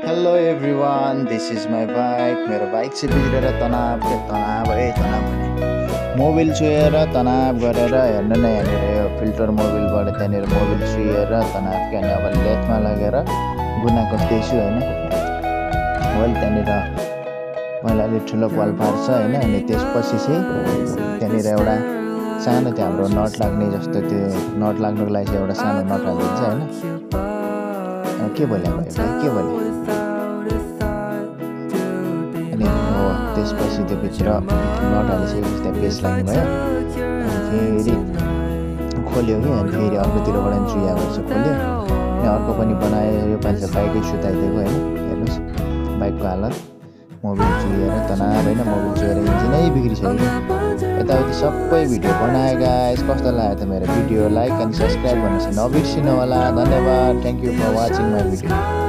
Hello everyone this is my bike मेरो bike चाहिँ बिग्रेर तनाव भने मोबिल छुएर तनाव गरेर हेर्नु न यहाँनिर यो फिल्टर मोबिलबाट त्यहाँनिर मोबिल छुएर तनाव के अनि अब लेथमा लगेर गुना कस्दैछु होइन। वेल त्यहाँनिर पहिला अलि ठुलो पाल पार्छ होइन। अनि त्यसपछि चाहिँ त्यहाँनिर एउटा सानो त्यो हाम्रो नट लाग्ने जस्तो त्यो नट लाग्नुको लागि चाहिँ एउटा सानो नट हालिदिन्छ होइन। के बोले भाइ के बोले अनि हो त्यसपछि त्यो भित्र नट हालिसकेपछि त्यहाँ पेस्ट लाग्ने भयो। अनि फेरि खोल्यो कि अनि फेरि अर्कोतिरबाट पनि चुया गर्छ खोल्यो अनि अर्को पनि बनायो। यो पालि चाहिँ बाइकै सुताइदिएको होइन। हेर्नुहोस् बाइकको हालत मोबिल चुहेर तनाव होइन। मोबिल चुहेर इन्जिनै बिग्रिसक्यो। यताउति सबै भिडियो बनाए गाइस। कस्तो लाग्यो त मेरो भिडियो लाइक एन्ड सब्सक्राइब गर्नु चाहिँ नबिर्सिनु होला। धन्यवाद। Thank you for watching my video.